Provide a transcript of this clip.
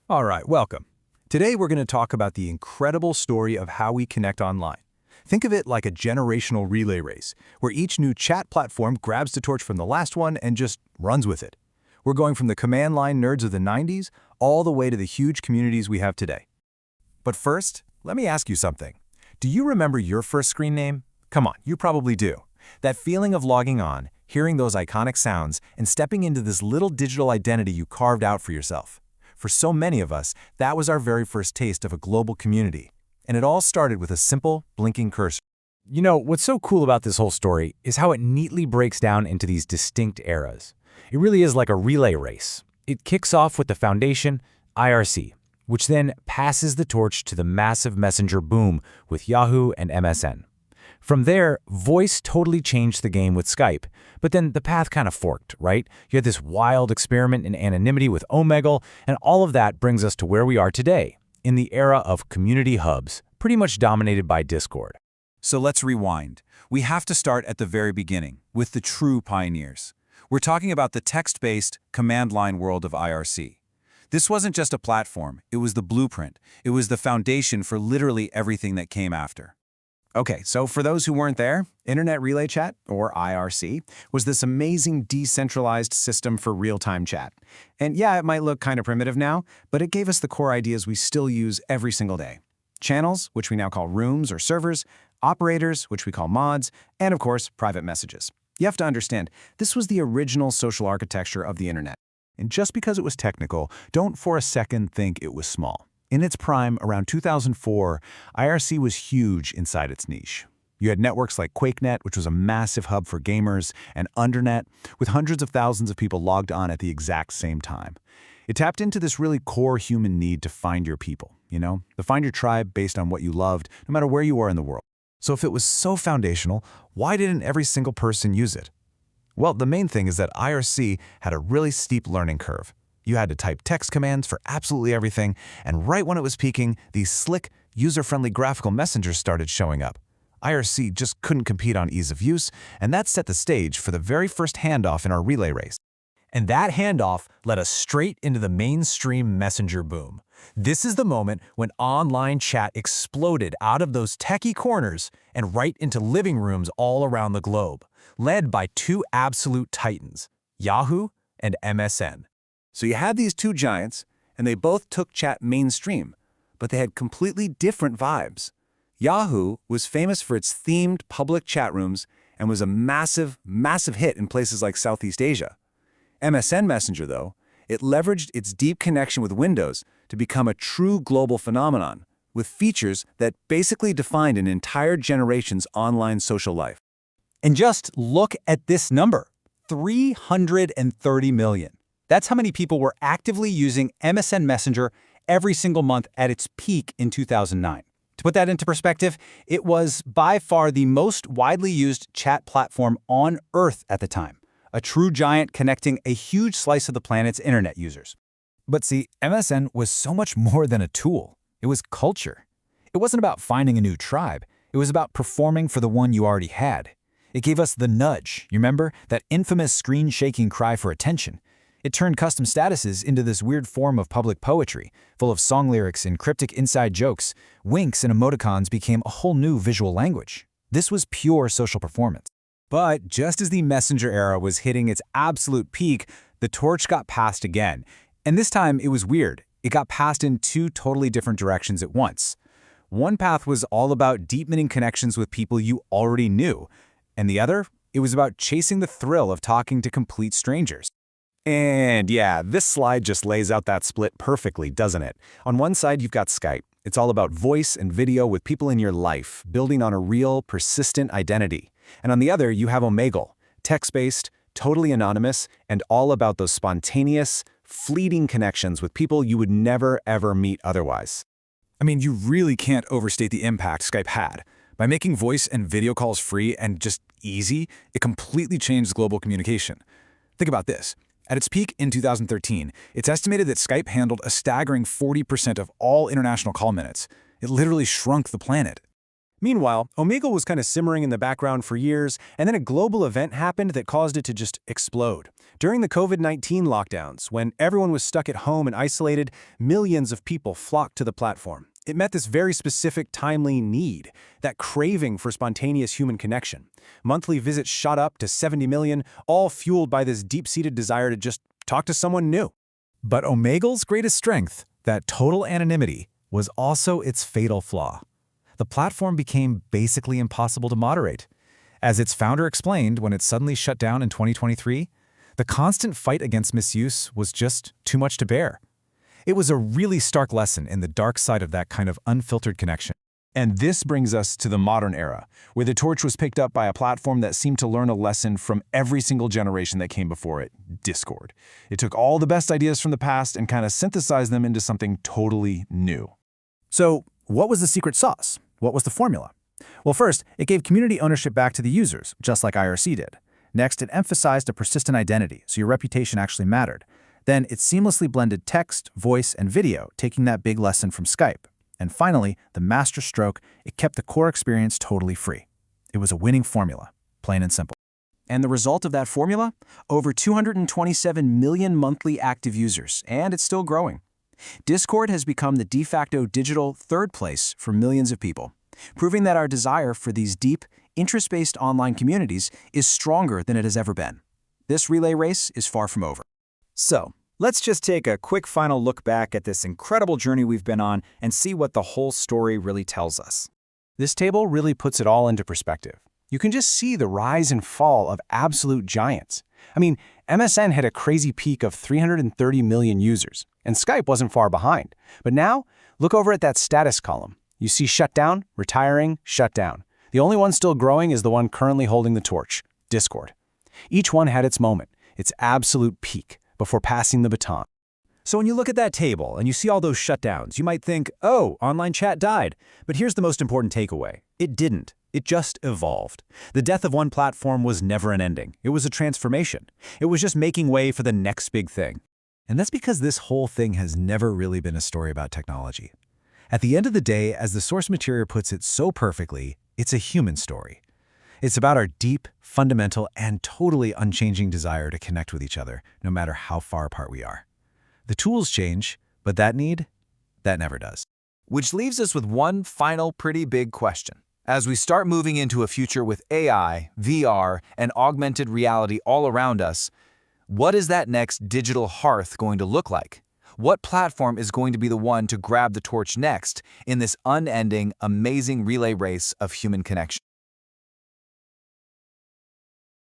All right, welcome. Today we're going to talk about the incredible story of how we connect online. Think of it like a generational relay race, where each new chat platform grabs the torch from the last one and just runs with it. We're going from the command line nerds of the 90s all the way to the huge communities we have today. But first, let me ask you something. Do you remember your first screen name? Come on, you probably do. That feeling of logging on, hearing those iconic sounds, and stepping into this little digital identity you carved out for yourself. For so many of us, that was our very first taste of a global community. And it all started with a simple, blinking cursor. You know, what's so cool about this whole story is how it neatly breaks down into these distinct eras. It really is like a relay race. It kicks off with the foundation, IRC, which then passes the torch to the massive messenger boom with Yahoo and MSN. From there, voice totally changed the game with Skype, but then the path kind of forked, right? You had this wild experiment in anonymity with Omegle, and all of that brings us to where we are today, in the era of community hubs, pretty much dominated by Discord. So let's rewind. We have to start at the very beginning, with the true pioneers. We're talking about the text-based, command-line world of IRC. This wasn't just a platform, it was the blueprint. It was the foundation for literally everything that came after. Okay, so for those who weren't there, Internet Relay Chat, or IRC, was this amazing decentralized system for real-time chat. And yeah, it might look kind of primitive now, but it gave us the core ideas we still use every single day. Channels, which we now call rooms or servers, operators, which we call mods, and of course, private messages. You have to understand, this was the original social architecture of the Internet. And just because it was technical, don't for a second think it was small. In its prime, around 2004, IRC was huge inside its niche. You had networks like QuakeNet, which was a massive hub for gamers, and Undernet, with hundreds of thousands of people logged on at the exact same time. It tapped into this really core human need to find your people, to find your tribe based on what you loved, no matter where you are in the world. So if it was so foundational, why didn't every single person use it? Well, the main thing is that IRC had a really steep learning curve. You had to type text commands for absolutely everything, and right when it was peaking, these slick, user-friendly graphical messengers started showing up. IRC just couldn't compete on ease of use, and that set the stage for the very first handoff in our relay race. And that handoff led us straight into the mainstream messenger boom. This is the moment when online chat exploded out of those techie corners and right into living rooms all around the globe, led by two absolute titans, Yahoo and MSN. So you had these two giants, and they both took chat mainstream, but they had completely different vibes. Yahoo was famous for its themed public chat rooms and was a massive, massive hit in places like Southeast Asia. MSN Messenger, though, it leveraged its deep connection with Windows to become a true global phenomenon, with features that basically defined an entire generation's online social life. And just look at this number, 330 million. That's how many people were actively using MSN Messenger every single month at its peak in 2009. To put that into perspective, it was by far the most widely used chat platform on Earth at the time, a true giant connecting a huge slice of the planet's internet users. But see, MSN was so much more than a tool. It was culture. It wasn't about finding a new tribe. It was about performing for the one you already had. It gave us the nudge, you remember? That infamous screen-shaking cry for attention. It turned custom statuses into this weird form of public poetry, full of song lyrics and cryptic inside jokes. Winks and emoticons became a whole new visual language. This was pure social performance. But just as the messenger era was hitting its absolute peak, the torch got passed again. And this time, it was weird. It got passed in two totally different directions at once. One path was all about deepening connections with people you already knew. And the other, it was about chasing the thrill of talking to complete strangers. And yeah, this slide just lays out that split perfectly, doesn't it? On one side, you've got Skype. It's all about voice and video with people in your life, building on a real, persistent identity. And on the other, you have Omegle, text-based, totally anonymous, and all about those spontaneous, fleeting connections with people you would never, ever meet otherwise. I mean, you really can't overstate the impact Skype had. By making voice and video calls free and just easy, it completely changed global communication. Think about this. At its peak in 2013, it's estimated that Skype handled a staggering 40% of all international call minutes. It literally shrunk the planet. Meanwhile, Omegle was kind of simmering in the background for years, and then a global event happened that caused it to just explode. During the COVID-19 lockdowns, when everyone was stuck at home and isolated, millions of people flocked to the platform. It met this very specific, timely need, that craving for spontaneous human connection. Monthly visits shot up to 70 million, all fueled by this deep-seated desire to just talk to someone new. But Omegle's greatest strength, that total anonymity, was also its fatal flaw. The platform became basically impossible to moderate. As its founder explained when it suddenly shut down in 2023, the constant fight against misuse was just too much to bear. It was a really stark lesson in the dark side of that kind of unfiltered connection. And this brings us to the modern era, where the torch was picked up by a platform that seemed to learn a lesson from every single generation that came before it, Discord. It took all the best ideas from the past and kind of synthesized them into something totally new. So, what was the secret sauce? What was the formula? Well, first, it gave community ownership back to the users, just like IRC did. Next, it emphasized a persistent identity, so your reputation actually mattered. Then, it seamlessly blended text, voice, and video, taking that big lesson from Skype. And finally, the master stroke, it kept the core experience totally free. It was a winning formula, plain and simple. And the result of that formula? Over 227 million monthly active users, and it's still growing. Discord has become the de facto digital third place for millions of people, proving that our desire for these deep, interest-based online communities is stronger than it has ever been. This relay race is far from over. So, let's just take a quick final look back at this incredible journey we've been on and see what the whole story really tells us. This table really puts it all into perspective. You can just see the rise and fall of absolute giants. I mean, MSN had a crazy peak of 330 million users, and Skype wasn't far behind. But now, look over at that status column. You see shut down, retiring, shut down. The only one still growing is the one currently holding the torch, Discord. Each one had its moment, its absolute peak, before passing the baton. So when you look at that table and you see all those shutdowns, you might think, oh, online chat died. But here's the most important takeaway. It didn't. It just evolved. The death of one platform was never an ending. It was a transformation. It was just making way for the next big thing. And that's because this whole thing has never really been a story about technology. At the end of the day, as the source material puts it so perfectly, it's a human story. It's about our deep, fundamental, and totally unchanging desire to connect with each other, no matter how far apart we are. The tools change, but that never does. Which leaves us with one final pretty big question. As we start moving into a future with AI, VR, and augmented reality all around us, what is that next digital hearth going to look like? What platform is going to be the one to grab the torch next in this unending, amazing relay race of human connection?